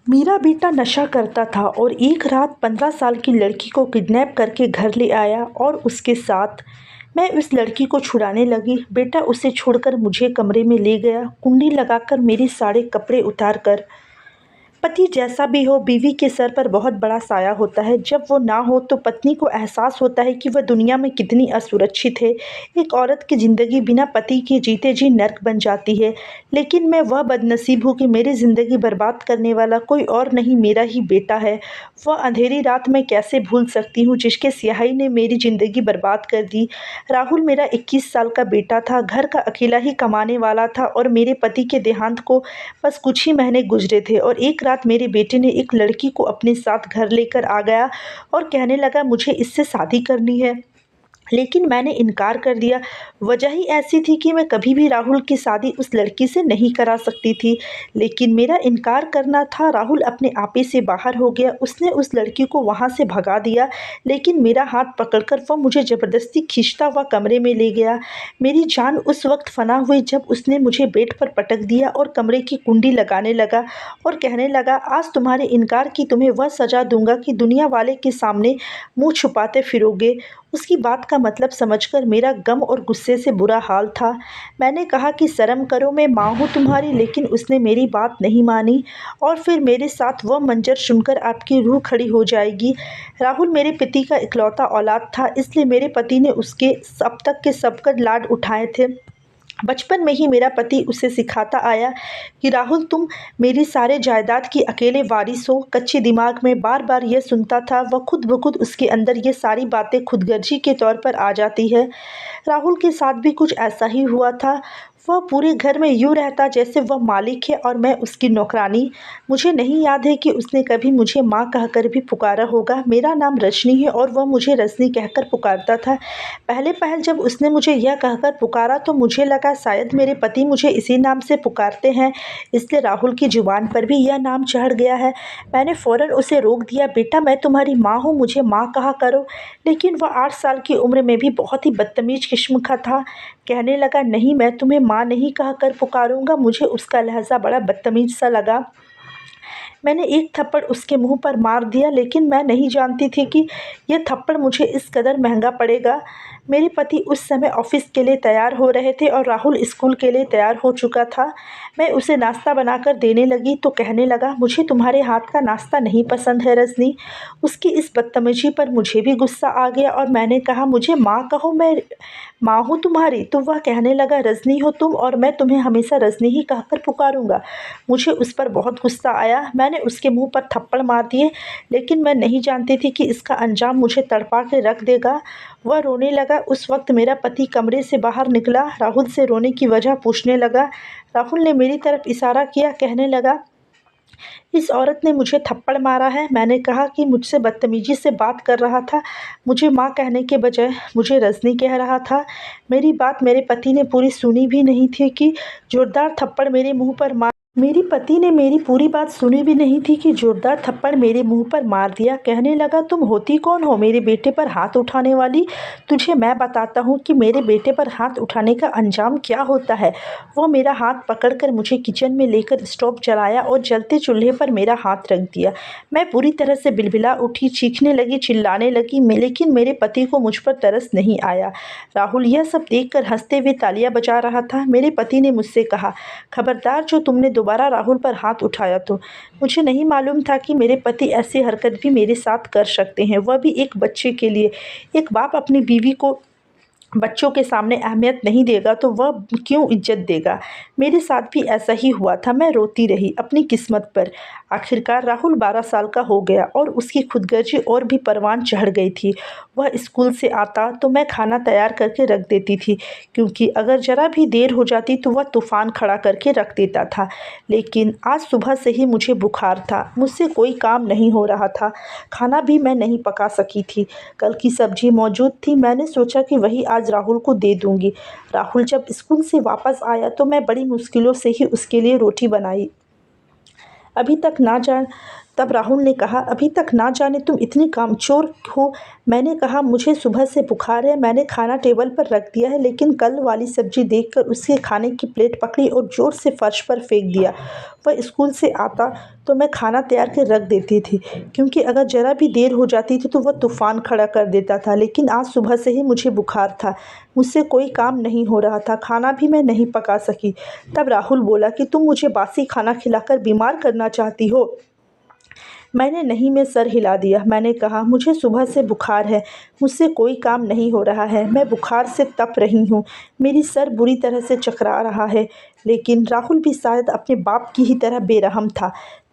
मेरा बेटा नशा करता था और एक रात 15 साल की लड़की को किडनैप करके घर ले आया और उसके साथ मैं उस लड़की को छुड़ाने लगी। बेटा उसे छोड़कर मुझे कमरे में ले गया, कुंडी लगाकर मेरे सारे कपड़े उतार कर। पति जैसा भी हो, बीवी के सर पर बहुत बड़ा साया होता है। जब वो ना हो तो पत्नी को एहसास होता है कि वह दुनिया में कितनी असुरक्षित है। एक औरत की ज़िंदगी बिना पति के जीते जी नर्क बन जाती है। लेकिन मैं वह बदनसीब हूँ कि मेरी ज़िंदगी बर्बाद करने वाला कोई और नहीं, मेरा ही बेटा है। वह अंधेरी रात मैं कैसे भूल सकती हूँ जिसके स्याही ने मेरी ज़िंदगी बर्बाद कर दी। राहुल मेरा 21 साल का बेटा था, घर का अकेला ही कमाने वाला था और मेरे पति के देहांत को बस कुछ ही महीने गुजरे थे और एक रात मेरे बेटे ने एक लड़की को अपने साथ घर लेकर आ गया और कहने लगा मुझे इससे शादी करनी है। लेकिन मैंने इनकार कर दिया। वजह ही ऐसी थी कि मैं कभी भी राहुल की शादी उस लड़की से नहीं करा सकती थी। लेकिन मेरा इनकार करना था, राहुल अपने आपे से बाहर हो गया। उसने उस लड़की को वहाँ से भगा दिया, लेकिन मेरा हाथ पकड़कर वह मुझे ज़बरदस्ती खींचता हुआ कमरे में ले गया। मेरी जान उस वक्त फना हुई जब उसने मुझे बेड पर पटक दिया और कमरे की कुंडी लगाने लगा और कहने लगा, आज तुम्हारे इनकार की तुम्हें वह सज़ा दूंगा कि दुनिया वाले के सामने मुँह छुपाते फिरोगे। उसकी बात का मतलब समझकर मेरा गम और गुस्से से बुरा हाल था। मैंने कहा कि शर्म करो, मैं माँ हूँ तुम्हारी, लेकिन उसने मेरी बात नहीं मानी और फिर मेरे साथ वह मंजर सुनकर आपकी रूह खड़ी हो जाएगी। राहुल मेरे पति का इकलौता औलाद था, इसलिए मेरे पति ने उसके अब तक के सबकर लाड उठाए थे। बचपन में ही मेरा पति उसे सिखाता आया कि राहुल तुम मेरी सारे जायदाद की अकेले वारिस हो। कच्चे दिमाग में बार बार यह सुनता था, वह खुद ब खुद उसके अंदर ये सारी बातें खुदगर्जी के तौर पर आ जाती है। राहुल के साथ भी कुछ ऐसा ही हुआ था। वह पूरे घर में यूँ रहता जैसे वह मालिक है और मैं उसकी नौकरानी। मुझे नहीं याद है कि उसने कभी मुझे माँ कहकर भी पुकारा होगा। मेरा नाम रजनी है और वह मुझे रजनी कहकर पुकारता था। पहले पहल जब उसने मुझे यह कहकर पुकारा तो मुझे लगा शायद मेरे पति मुझे इसी नाम से पुकारते हैं, इसलिए राहुल की जुबान पर भी यह नाम चढ़ गया है। मैंने फ़ौरन उसे रोक दिया, बेटा मैं तुम्हारी माँ हूँ, मुझे माँ कहा करो। लेकिन वह 8 साल की उम्र में भी बहुत ही बदतमीज़ किस्म का था। कहने लगा, नहीं मैं तुम्हें माँ नहीं कहकर पुकारूंगा। मुझे उसका लहजा बड़ा बदतमीज़ सा लगा। मैंने एक थप्पड़ उसके मुंह पर मार दिया, लेकिन मैं नहीं जानती थी कि यह थप्पड़ मुझे इस कदर महंगा पड़ेगा। मेरे पति उस समय ऑफिस के लिए तैयार हो रहे थे और राहुल स्कूल के लिए तैयार हो चुका था। मैं उसे नाश्ता बनाकर देने लगी तो कहने लगा, मुझे तुम्हारे हाथ का नाश्ता नहीं पसंद है रजनी। उसकी इस बदतमीजी पर मुझे भी गुस्सा आ गया और मैंने कहा, मुझे माँ कहो, मैं माँ हूँ तुम्हारी। तो वह कहने लगा, रजनी हो तुम और मैं तुम्हें हमेशा रजनी ही कहकर पुकारूंगा। मुझे उस पर बहुत गुस्सा आया। मैंने उसके मुंह पर थप्पड़ मार दिए, लेकिन मैं नहीं जानती थी कि इसका अंजाम मुझे तड़पा के रख देगा। वह रोने लगा। उस वक्त मेरा पति कमरे से बाहर निकला, राहुल से रोने की वजह पूछने लगा। राहुल ने मेरी तरफ इशारा किया, कहने लगा, इस औरत ने मुझे थप्पड़ मारा है। मैंने कहा कि मुझसे बदतमीजी से बात कर रहा था, मुझे माँ कहने के बजाय मुझे रजनी कह रहा था। मेरी बात मेरे पति ने पूरी सुनी भी नहीं थी कि जोरदार थप्पड़ मेरे मुंह पर मार मेरे पति ने मेरी पूरी बात सुनी भी नहीं थी कि जोरदार थप्पड़ मेरे मुंह पर मार दिया। कहने लगा, तुम होती कौन हो मेरे बेटे पर हाथ उठाने वाली? तुझे मैं बताता हूँ कि मेरे बेटे पर हाथ उठाने का अंजाम क्या होता है। वो मेरा हाथ पकड़कर मुझे किचन में लेकर स्टोव जलाया और जलते चूल्हे पर मेरा हाथ रख दिया। मैं पूरी तरह से बिलबिला उठी, चीखने लगी, चिल्लाने लगी, लेकिन मेरे पति को मुझ पर तरस नहीं आया। राहुल यह सब देखकर हंसते हुए तालियां बजा रहा था। मेरे पति ने मुझसे कहा, खबरदार जो तुमने दोबारा राहुल पर हाथ उठाया तो। मुझे नहीं मालूम था कि मेरे पति ऐसी हरकत भी मेरे साथ कर सकते हैं, वह भी एक बच्चे के लिए। एक बाप अपनी बीवी को बच्चों के सामने अहमियत नहीं देगा तो वह क्यों इज्जत देगा। मेरे साथ भी ऐसा ही हुआ था। मैं रोती रही अपनी किस्मत पर। आखिरकार राहुल 12 साल का हो गया और उसकी खुदगर्जी और भी परवान चढ़ गई थी। वह स्कूल से आता तो मैं खाना तैयार करके रख देती थी, क्योंकि अगर ज़रा भी देर हो जाती तो वह तूफ़ान खड़ा करके रख देता था। लेकिन आज सुबह से ही मुझे बुखार था, मुझसे कोई काम नहीं हो रहा था, खाना भी मैं नहीं पका सकी थी। कल की सब्ज़ी मौजूद थी, मैंने सोचा कि वही आज राहुल को दे दूंगी। राहुल जब स्कूल से वापस आया तो मैं बड़ी मुश्किलों से ही उसके लिए रोटी बनाई। अभी तक तब राहुल ने कहा, अभी तक ना जाने तुम इतनी कामचोर हो। मैंने कहा, मुझे सुबह से बुखार है। मैंने खाना टेबल पर रख दिया है, लेकिन कल वाली सब्जी देखकर उसके खाने की प्लेट पकड़ी और जोर से फर्श पर फेंक दिया। वह स्कूल से आता तो मैं खाना तैयार कर रख देती थी, क्योंकि अगर ज़रा भी देर हो जाती थी तो वह तूफान खड़ा कर देता था। लेकिन आज सुबह से ही मुझे बुखार था, मुझसे कोई काम नहीं हो रहा था, खाना भी मैं नहीं पका सकी। तब राहुल बोला कि तुम मुझे बासी खाना खिलाकर बीमार करना चाहती हो। मैंने नहीं में सर हिला दिया। मैंने कहा, मुझे सुबह से बुखार है, मुझसे कोई काम नहीं हो रहा है, मैं बुखार से तप रही हूँ, मेरी सर बुरी तरह से चकरा रहा है। लेकिन राहुल भी शायद अपने बाप की ही तरह बेरहम था।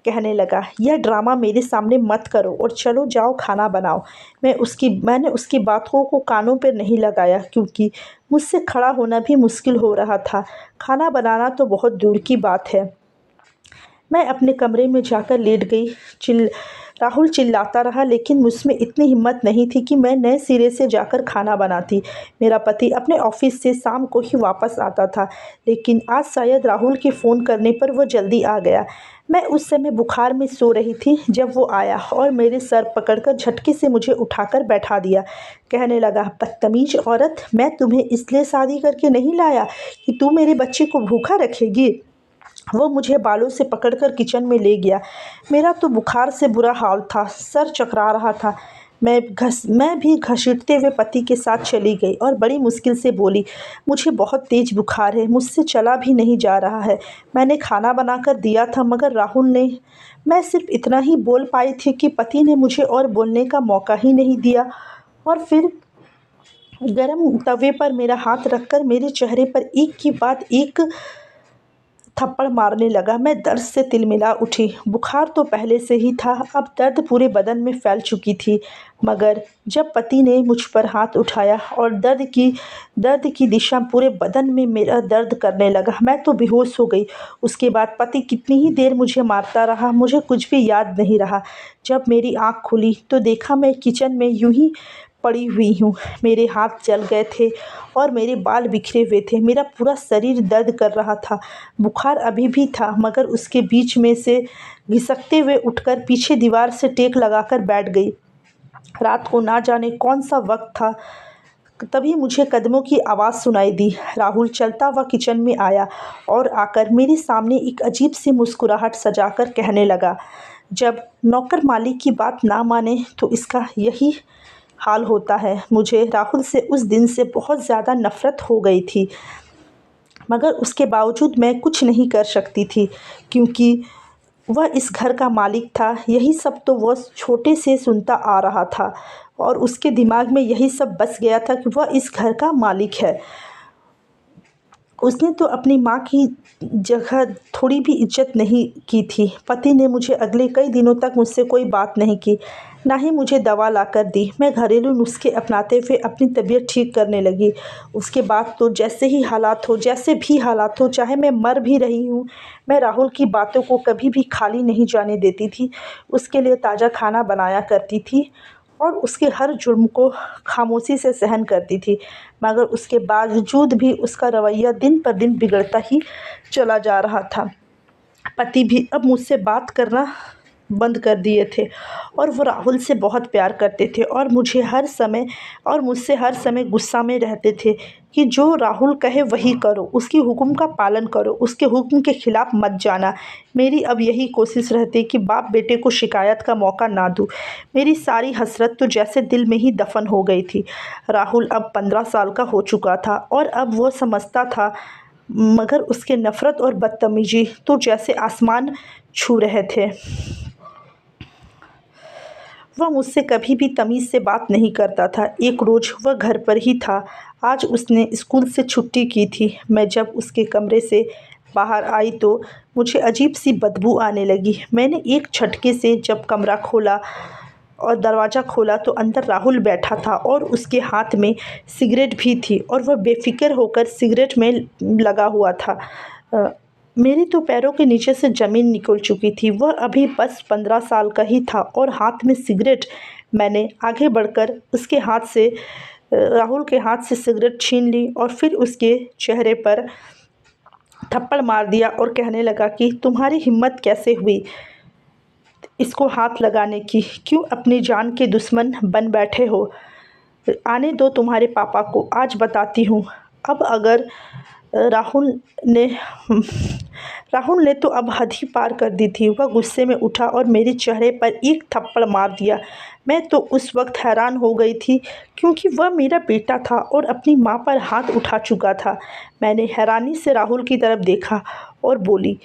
कहने लगा, यह ड्रामा मेरे सामने मत करो और चलो जाओ खाना बनाओ। मैंने उसकी बातों को कानों पर नहीं लगाया, क्योंकि मुझसे खड़ा होना भी मुश्किल हो रहा था। खाना बनाना तो बहुत दूर की बात है। मैं अपने कमरे में जाकर लेट गई। राहुल चिल्लाता रहा, लेकिन मुझमें इतनी हिम्मत नहीं थी कि मैं नए सिरे से जाकर खाना बनाती। मेरा पति अपने ऑफिस से शाम को ही वापस आता था, लेकिन आज शायद राहुल के फ़ोन करने पर वह जल्दी आ गया। मैं उस समय बुखार में सो रही थी जब वो आया और मेरे सर पकड़कर झटके से मुझे उठाकर बैठा दिया। कहने लगा, बदतमीज औरत, मैं तुम्हें इसलिए शादी करके नहीं लाया कि तू मेरे बच्चे को भूखा रखेगी। वो मुझे बालों से पकड़कर किचन में ले गया। मेरा तो बुखार से बुरा हाल था, सर चकरा रहा था। मैं भी घसीटते हुए पति के साथ चली गई और बड़ी मुश्किल से बोली, मुझे बहुत तेज़ बुखार है, मुझसे चला भी नहीं जा रहा है। मैंने खाना बनाकर दिया था, मगर राहुल ने। मैं सिर्फ इतना ही बोल पाई थी कि पति ने मुझे और बोलने का मौका ही नहीं दिया, और फिर गरम तवे पर मेरा हाथ रखकर मेरे चेहरे पर एक के बाद एक थप्पड़ मारने लगा। मैं दर्द से तिलमिला उठी। बुखार तो पहले से ही था, अब दर्द पूरे बदन में फैल चुकी थी। मगर जब पति ने मुझ पर हाथ उठाया और दर्द की दिशा पूरे बदन में मेरा दर्द करने लगा, मैं तो बेहोश हो गई। उसके बाद पति कितनी ही देर मुझे मारता रहा, मुझे कुछ भी याद नहीं रहा। जब मेरी आँख खुली तो देखा मैं किचन में यूं ही पड़ी हुई हूँ। मेरे हाथ जल गए थे और मेरे बाल बिखरे हुए थे। मेरा पूरा शरीर दर्द कर रहा था। बुखार अभी भी था, मगर उसके बीच में से घिसकते हुए उठकर पीछे दीवार से टेक लगाकर बैठ गई। रात को ना जाने कौन सा वक्त था, तभी मुझे कदमों की आवाज़ सुनाई दी। राहुल चलता हुआ किचन में आया और आकर मेरे सामने एक अजीब सी मुस्कुराहट सजाकर कहने लगा, जब नौकर मालिक की बात ना माने तो इसका यही हाल होता है। मुझे राहुल से उस दिन से बहुत ज़्यादा नफ़रत हो गई थी, मगर उसके बावजूद मैं कुछ नहीं कर सकती थी, क्योंकि वह इस घर का मालिक था। यही सब तो वह छोटे से सुनता आ रहा था, और उसके दिमाग में यही सब बस गया था कि वह इस घर का मालिक है। उसने तो अपनी माँ की जगह थोड़ी भी इज्जत नहीं की थी। पति ने मुझे अगले कई दिनों तक मुझसे कोई बात नहीं की, ना ही मुझे दवा लाकर दी। मैं घरेलू नुस्खे अपनाते हुए अपनी तबीयत ठीक करने लगी। उसके बाद तो जैसे भी हालात हो, चाहे मैं मर भी रही हूँ, मैं राहुल की बातों को कभी भी खाली नहीं जाने देती थी। उसके लिए ताज़ा खाना बनाया करती थी और उसके हर जुर्म को खामोशी से सहन करती थी, मगर उसके बावजूद भी उसका रवैया दिन पर दिन बिगड़ता ही चला जा रहा था। पति भी अब मुझसे बात करना बंद कर दिए थे, और वो राहुल से बहुत प्यार करते थे और मुझसे हर समय गुस्सा में रहते थे कि जो राहुल कहे वही करो, उसकी हुक्म का पालन करो, उसके हुक्म के खिलाफ मत जाना। मेरी अब यही कोशिश रहती कि बाप बेटे को शिकायत का मौका ना दूँ। मेरी सारी हसरत तो जैसे दिल में ही दफन हो गई थी। राहुल अब 15 साल का हो चुका था और अब वो समझता था, मगर उसके नफ़रत और बदतमीजी तो जैसे आसमान छू रहे थे। वह मुझसे कभी भी तमीज़ से बात नहीं करता था। एक रोज़ वह घर पर ही था। आज उसने स्कूल से छुट्टी की थी। मैं जब उसके कमरे से बाहर आई तो मुझे अजीब सी बदबू आने लगी। मैंने एक झटके से जब कमरा खोला और दरवाज़ा खोला तो अंदर राहुल बैठा था और उसके हाथ में सिगरेट भी थी, और वह बेफिक्र होकर सिगरेट में लगा हुआ था। मेरी तो पैरों के नीचे से ज़मीन निकल चुकी थी। वह अभी बस 15 साल का ही था और हाथ में सिगरेट। मैंने आगे बढ़कर राहुल के हाथ से सिगरेट छीन ली और फिर उसके चेहरे पर थप्पड़ मार दिया और कहने लगा कि तुम्हारी हिम्मत कैसे हुई इसको हाथ लगाने की? क्यों अपनी जान के दुश्मन बन बैठे हो? आने दो तुम्हारे पापा को, आज बताती हूँ। अब अगर राहुल ने राहुल ने तो अब हद ही पार कर दी थी। वह गुस्से में उठा और मेरे चेहरे पर एक थप्पड़ मार दिया। मैं तो उस वक्त हैरान हो गई थी, क्योंकि वह मेरा बेटा था और अपनी माँ पर हाथ उठा चुका था। मैंने हैरानी से राहुल की तरफ देखा और बोली,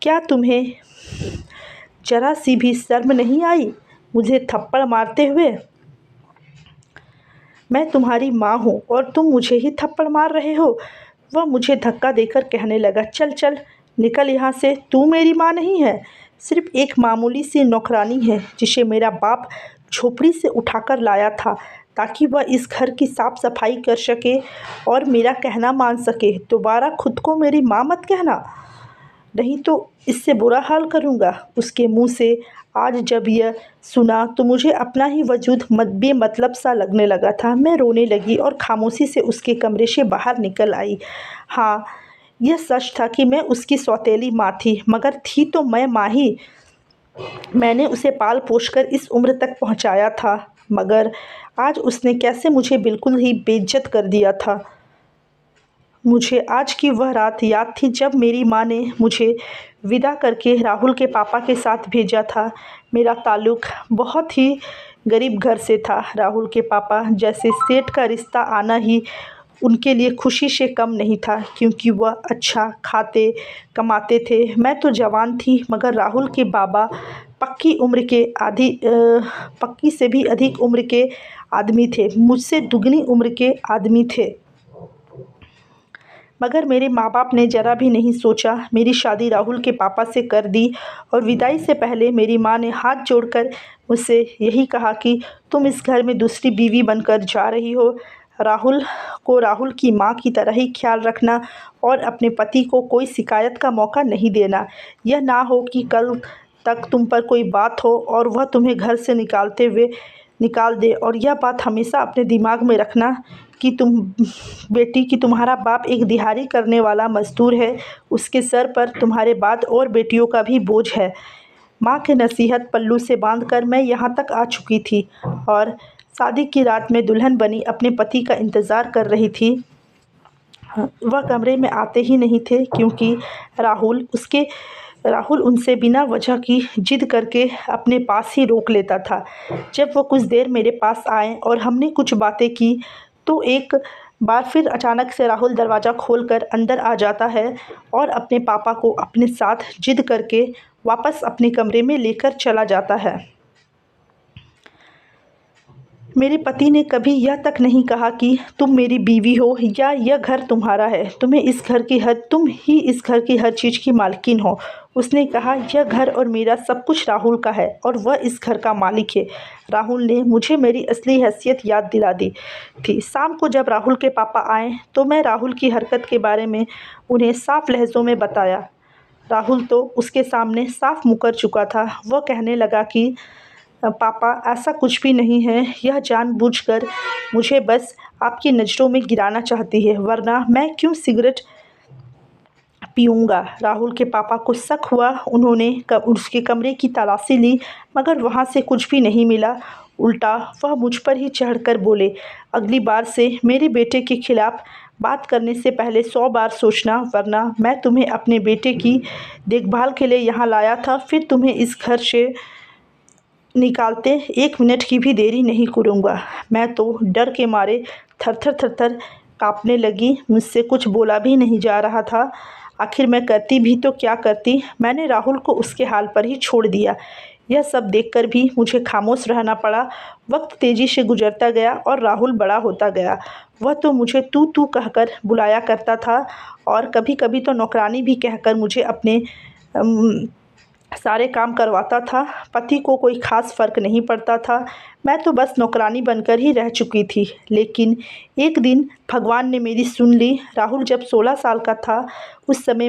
क्या तुम्हें जरा सी भी शर्म नहीं आई मुझे थप्पड़ मारते हुए? मैं तुम्हारी माँ हूँ और तुम मुझे ही थप्पड़ मार रहे हो? वह मुझे धक्का देकर कहने लगा, चल चल निकल यहाँ से, तू मेरी माँ नहीं है, सिर्फ एक मामूली सी नौकरानी है जिसे मेरा बाप झोपड़ी से उठाकर लाया था ताकि वह इस घर की साफ सफाई कर सके और मेरा कहना मान सके। दोबारा खुद को मेरी माँ मत कहना, नहीं तो इससे बुरा हाल करूँगा। उसके मुंह से आज जब यह सुना तो मुझे अपना ही वजूद बेमतलब सा लगने लगा था। मैं रोने लगी और खामोशी से उसके कमरे से बाहर निकल आई। हाँ, यह सच था कि मैं उसकी सौतेली माँ थी, मगर थी तो मैं माँ ही। मैंने उसे पाल पोस कर इस उम्र तक पहुँचाया था, मगर आज उसने कैसे मुझे बिल्कुल ही बेइज्जत कर दिया था। मुझे आज की वह रात याद थी जब मेरी माँ ने मुझे विदा करके राहुल के पापा के साथ भेजा था। मेरा ताल्लुक़ बहुत ही गरीब घर से था। राहुल के पापा जैसे सेठ का रिश्ता आना ही उनके लिए खुशी से कम नहीं था, क्योंकि वह अच्छा खाते कमाते थे। मैं तो जवान थी, मगर राहुल के बाबा पक्की से भी अधिक उम्र के आदमी थे, मुझसे दुगनी उम्र के आदमी थे। मगर मेरे माँ बाप ने ज़रा भी नहीं सोचा, मेरी शादी राहुल के पापा से कर दी और विदाई से पहले मेरी माँ ने हाथ जोड़कर मुझसे यही कहा कि तुम इस घर में दूसरी बीवी बनकर जा रही हो। राहुल की माँ की तरह ही ख्याल रखना और अपने पति को कोई शिकायत का मौका नहीं देना। यह ना हो कि कल तक तुम पर कोई बात हो और वह तुम्हें घर से निकाल दे। और यह बात हमेशा अपने दिमाग में रखना कि तुम्हारा बाप एक दिहाड़ी करने वाला मज़दूर है, उसके सर पर तुम्हारे बाद और बेटियों का भी बोझ है। माँ के नसीहत पल्लू से बांधकर मैं यहाँ तक आ चुकी थी और शादी की रात में दुल्हन बनी अपने पति का इंतज़ार कर रही थी। वह कमरे में आते ही नहीं थे, क्योंकि राहुल उनसे बिना वजह की जिद करके अपने पास ही रोक लेता था। जब वो कुछ देर मेरे पास आए और हमने कुछ बातें की, तो एक बार फिर अचानक से राहुल दरवाज़ा खोलकर अंदर आ जाता है और अपने पापा को अपने साथ जिद करके वापस अपने कमरे में लेकर चला जाता है। मेरे पति ने कभी यह तक नहीं कहा कि तुम मेरी बीवी हो या यह घर तुम्हारा है, तुम ही इस घर की हर चीज़ की मालकिन हो। उसने कहा, यह घर और मेरा सब कुछ राहुल का है और वह इस घर का मालिक है। राहुल ने मुझे मेरी असली हैसियत याद दिला दी थी। शाम को जब राहुल के पापा आए तो मैं राहुल की हरकत के बारे में उन्हें साफ लहज़ों में बताया। राहुल तो उसके सामने साफ मुकर चुका था। वह कहने लगा कि पापा, ऐसा कुछ भी नहीं है, यह जानबूझकर मुझे बस आपकी नज़रों में गिराना चाहती है, वरना मैं क्यों सिगरेट पीऊँगा। राहुल के पापा को शक हुआ। उन्होंने उसके कमरे की तलाशी ली, मगर वहाँ से कुछ भी नहीं मिला। उल्टा वह मुझ पर ही चढ़कर बोले, अगली बार से मेरे बेटे के खिलाफ़ बात करने से पहले 100 बार सोचना, वरना मैं तुम्हें अपने बेटे की देखभाल के लिए यहाँ लाया था, फिर तुम्हें इस घर से निकालते 1 मिनट की भी देरी नहीं करूँगा। मैं तो डर के मारे थर-थर काँपने लगी। मुझसे कुछ बोला भी नहीं जा रहा था। आखिर मैं करती भी तो क्या करती। मैंने राहुल को उसके हाल पर ही छोड़ दिया। यह सब देखकर भी मुझे खामोश रहना पड़ा। वक्त तेज़ी से गुजरता गया और राहुल बड़ा होता गया। वह तो मुझे तू कहकर बुलाया करता था और कभी-कभी तो नौकरानी भी कहकर मुझे अपने सारे काम करवाता था। पति को कोई ख़ास फ़र्क नहीं पड़ता था। मैं तो बस नौकरानी बनकर ही रह चुकी थी। लेकिन एक दिन भगवान ने मेरी सुन ली। राहुल जब 16 साल का था, उस समय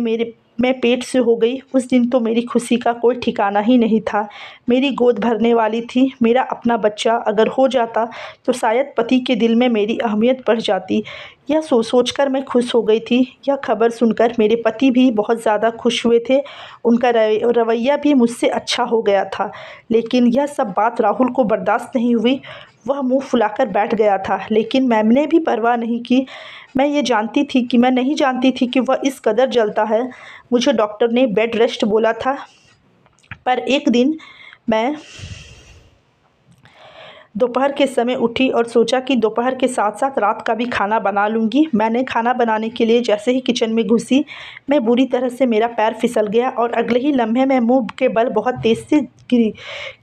मैं पेट से हो गई। उस दिन तो मेरी खुशी का कोई ठिकाना ही नहीं था। मेरी गोद भरने वाली थी। मेरा अपना बच्चा अगर हो जाता तो शायद पति के दिल में मेरी अहमियत बढ़ जाती, यह सोचकर मैं खुश हो गई थी। यह खबर सुनकर मेरे पति भी बहुत ज़्यादा खुश हुए थे। उनका रवैया भी मुझसे अच्छा हो गया था। लेकिन यह सब बात राहुल को बर्दाश्त नहीं हुई। वह मुंह फुलाकर बैठ गया था, लेकिन मैंने भी परवाह नहीं की। मैं नहीं जानती थी कि वह इस कदर जलता है। मुझे डॉक्टर ने बेड रेस्ट बोला था, पर एक दिन मैं दोपहर के समय उठी और सोचा कि दोपहर के साथ साथ रात का भी खाना बना लूँगी। मैंने खाना बनाने के लिए जैसे ही किचन में घुसी, मैं बुरी तरह से मेरा पैर फिसल गया और अगले ही लम्हे मैं मुंह के बल बहुत तेज़ से गिरी,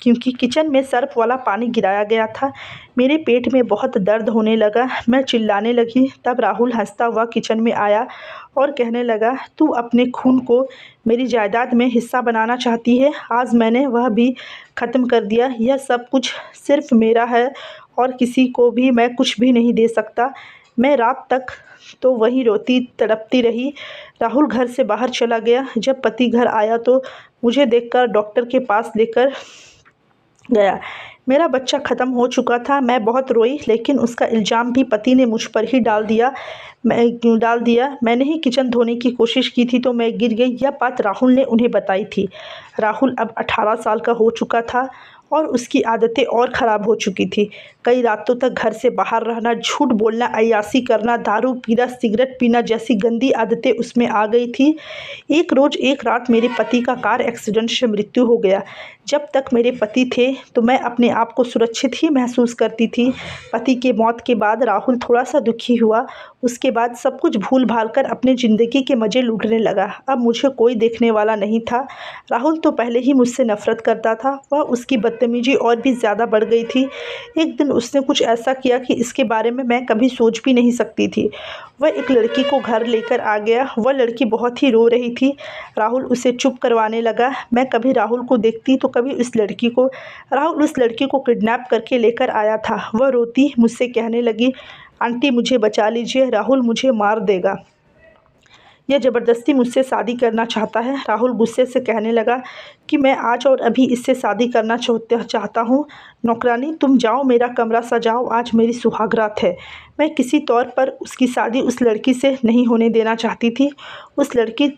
क्योंकि किचन में सर्फ वाला पानी गिराया गया था। मेरे पेट में बहुत दर्द होने लगा। मैं चिल्लाने लगी। तब राहुल हंसता हुआ किचन में आया और कहने लगा, तू अपने खून को मेरी जायदाद में हिस्सा बनाना चाहती है। आज मैंने वह भी ख़त्म कर दिया। यह सब कुछ सिर्फ मेरा है और किसी को भी मैं कुछ भी नहीं दे सकता। मैं रात तक तो वहीं रोती तड़पती रही। राहुल घर से बाहर चला गया। जब पति घर आया तो मुझे देखकर डॉक्टर के पास लेकर गया। मेरा बच्चा ख़त्म हो चुका था। मैं बहुत रोई, लेकिन उसका इल्ज़ाम भी पति ने मुझ पर ही डाल दिया। मैंने ही किचन धोने की कोशिश की थी तो मैं गिर गई। यह बात राहुल ने उन्हें बताई थी। राहुल अब 18 साल का हो चुका था और उसकी आदतें और ख़राब हो चुकी थी। कई रातों तक घर से बाहर रहना, झूठ बोलना, अय्याशी करना, दारू पीना, सिगरेट पीना जैसी गंदी आदतें उसमें आ गई थी। एक रोज़ एक रात मेरे पति का कार एक्सीडेंट से मृत्यु हो गया। जब तक मेरे पति थे तो मैं अपने आप को सुरक्षित ही महसूस करती थी। पति के मौत के बाद राहुल थोड़ा सा दुखी हुआ। उसके बाद सब कुछ भूल भाल कर अपनी ज़िंदगी के मज़े लूटने लगा। अब मुझे कोई देखने वाला नहीं था। राहुल तो पहले ही मुझसे नफ़रत करता था। वह उसकी बदतमीजी और भी ज़्यादा बढ़ गई थी। एक दिन उसने कुछ ऐसा किया कि इसके बारे में मैं कभी सोच भी नहीं सकती थी। वह एक लड़की को घर लेकर आ गया। वह लड़की बहुत ही रो रही थी। राहुल उसे चुप करवाने लगा। मैं कभी राहुल को देखती तो कभी उस लड़की को। राहुल उस लड़की को किडनैप करके लेकर आया था। वह रोती मुझसे कहने लगी, आंटी मुझे बचा लीजिए, राहुल मुझे मार देगा। यह ज़बरदस्ती मुझसे शादी करना चाहता है। राहुल गुस्से से कहने लगा कि मैं आज और अभी इससे शादी करना चाहता हूँ। नौकरानी, तुम जाओ, मेरा कमरा सजाओ, आज मेरी सुहागरात है। मैं किसी तौर पर उसकी शादी उस लड़की से नहीं होने देना चाहती थी। उस लड़की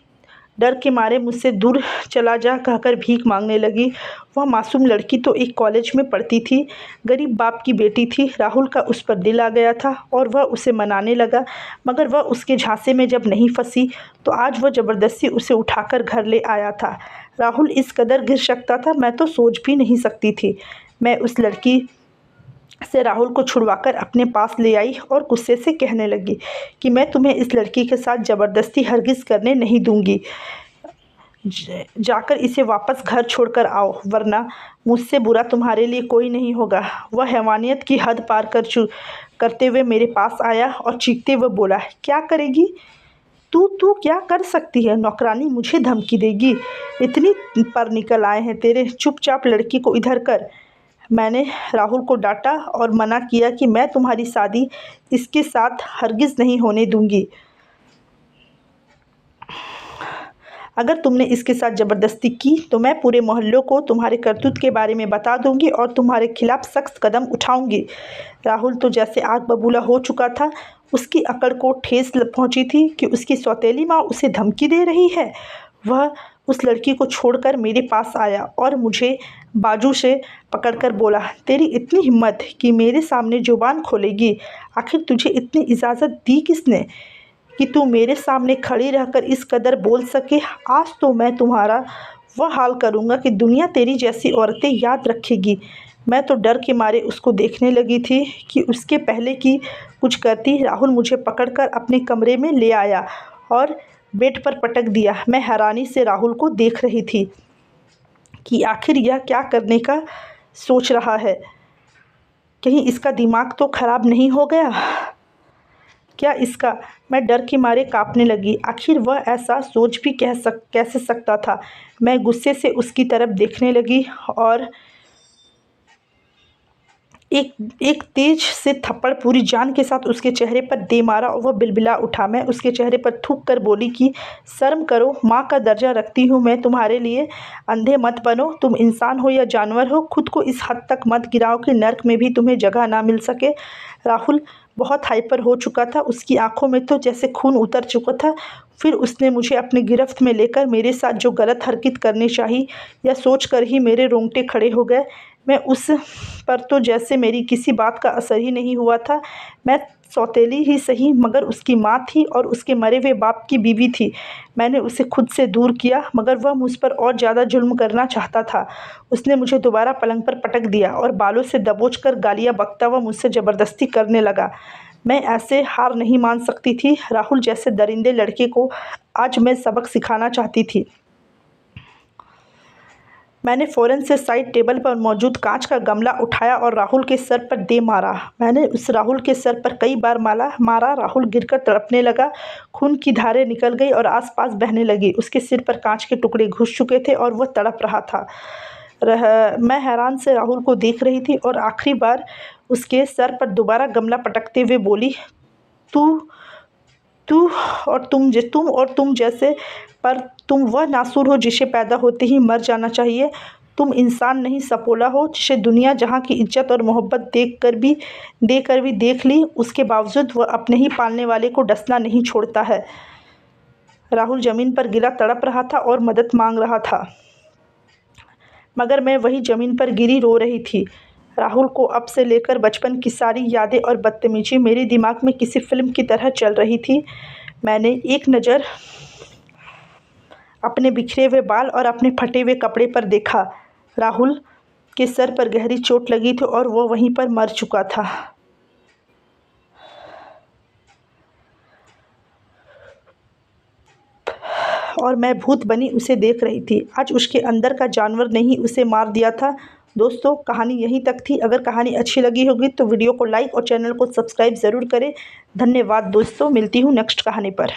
डर के मारे मुझसे दूर चला जा कहकर भीख मांगने लगी। वह मासूम लड़की तो एक कॉलेज में पढ़ती थी, गरीब बाप की बेटी थी। राहुल का उस पर दिल आ गया था और वह उसे मनाने लगा, मगर वह उसके झांसे में जब नहीं फंसी तो आज वह ज़बरदस्ती उसे उठाकर घर ले आया था। राहुल इस कदर गिर सकता था, मैं तो सोच भी नहीं सकती थी। मैं उस लड़की से राहुल को छुड़वाकर अपने पास ले आई और गुस्से से कहने लगी कि मैं तुम्हें इस लड़की के साथ ज़बरदस्ती हरगिज़ करने नहीं दूंगी। जाकर इसे वापस घर छोड़कर आओ, वरना मुझसे बुरा तुम्हारे लिए कोई नहीं होगा। वह हैवानियत की हद पार करते हुए मेरे पास आया और चीखते हुए बोला, क्या करेगी तू क्या कर सकती है? नौकरानी मुझे धमकी देगी? इतनी पर निकल आए हैं तेरे? चुपचाप लड़की को इधर कर। मैंने राहुल को डांटा और मना किया कि मैं तुम्हारी शादी इसके साथ हरगिज़ नहीं होने दूंगी। अगर तुमने इसके साथ ज़बरदस्ती की तो मैं पूरे मोहल्लों को तुम्हारे करतूत के बारे में बता दूंगी और तुम्हारे खिलाफ़ सख्त कदम उठाऊंगी। राहुल तो जैसे आग बबूला हो चुका था। उसकी अकड़ को ठेस पहुंची थी कि उसकी सौतेली माँ उसे धमकी दे रही है। वह उस लड़की को छोड़कर मेरे पास आया और मुझे बाजू से पकड़कर बोला, तेरी इतनी हिम्मत कि मेरे सामने ज़ुबान खोलेगी? आखिर तुझे इतनी इजाज़त दी किसने कि तू मेरे सामने खड़ी रहकर इस कदर बोल सके? आज तो मैं तुम्हारा वह हाल करूँगा कि दुनिया तेरी जैसी औरतें याद रखेगी। मैं तो डर के मारे उसको देखने लगी थी कि उसके पहले कि कुछ करती राहुल मुझे पकड़कर अपने कमरे में ले आया और बेड पर पटक दिया। मैं हैरानी से राहुल को देख रही थी कि आखिर यह क्या करने का सोच रहा है। कहीं इसका दिमाग तो ख़राब नहीं हो गया क्या इसका? मैं डर के मारे कांपने लगी। आखिर वह ऐसा सोच भी कैसे सकता था? मैं गुस्से से उसकी तरफ देखने लगी और एक तेज से थप्पड़ पूरी जान के साथ उसके चेहरे पर दे मारा और वह बिलबिला उठा। मैं उसके चेहरे पर थूक कर बोली कि शर्म करो, माँ का दर्जा रखती हूँ मैं तुम्हारे लिए। अंधे मत बनो, तुम इंसान हो या जानवर हो, खुद को इस हद तक मत गिराओ कि नर्क में भी तुम्हें जगह ना मिल सके। राहुल बहुत हाइपर हो चुका था। उसकी आंखों में तो जैसे खून उतर चुका था। फिर उसने मुझे अपनी गिरफ्त में लेकर मेरे साथ जो गलत हरकत करनी चाहिए यह सोचकर ही मेरे रोंगटे खड़े हो गए। मैं उस पर तो जैसे मेरी किसी बात का असर ही नहीं हुआ था। मैं सौतेली ही सही मगर उसकी माँ थी और उसके मरे हुए बाप की बीवी थी। मैंने उसे खुद से दूर किया मगर वह मुझ पर और ज़्यादा जुल्म करना चाहता था। उसने मुझे दोबारा पलंग पर पटक दिया और बालों से दबोच कर गालियाँ बकता हुआ मुझसे ज़बरदस्ती करने लगा। मैं ऐसे हार नहीं मान सकती थी। राहुल जैसे दरिंदे लड़के को आज मैं सबक सिखाना चाहती थी। मैंने फ़ौरन से साइड टेबल पर मौजूद कांच का गमला उठाया और राहुल के सर पर दे मारा। मैंने उस राहुल के सर पर कई बार मारा। राहुल गिरकर तड़पने लगा। खून की धारें निकल गई और आसपास बहने लगी। उसके सिर पर कांच के टुकड़े घुस चुके थे और वह तड़प रहा था। मैं हैरान से राहुल को देख रही थी और आखिरी बार उसके सर पर दोबारा गमला पटकते हुए बोली, तू तू और तुम जैसे, पर तुम वह नासूर हो जिसे पैदा होते ही मर जाना चाहिए। तुम इंसान नहीं सपोला हो जिसे दुनिया जहाँ की इज्जत और मोहब्बत देकर भी देख ली, उसके बावजूद वह अपने ही पालने वाले को डसना नहीं छोड़ता है। राहुल ज़मीन पर गिरा तड़प रहा था और मदद मांग रहा था, मगर मैं वही ज़मीन पर गिरी रो रही थी। राहुल को अब से लेकर बचपन की सारी यादें और बदतमीजी मेरे दिमाग में किसी फिल्म की तरह चल रही थी। मैंने एक नज़र अपने बिखरे हुए बाल और अपने फटे हुए कपड़े पर देखा। राहुल के सर पर गहरी चोट लगी थी और वो वहीं पर मर चुका था। और मैं भूत बनी उसे देख रही थी। आज उसके अंदर का जानवर ने ही उसे मार दिया था। दोस्तों, कहानी यहीं तक थी। अगर कहानी अच्छी लगी होगी तो वीडियो को लाइक और चैनल को सब्सक्राइब ज़रूर करें। धन्यवाद दोस्तों, मिलती हूँ नेक्स्ट कहानी पर।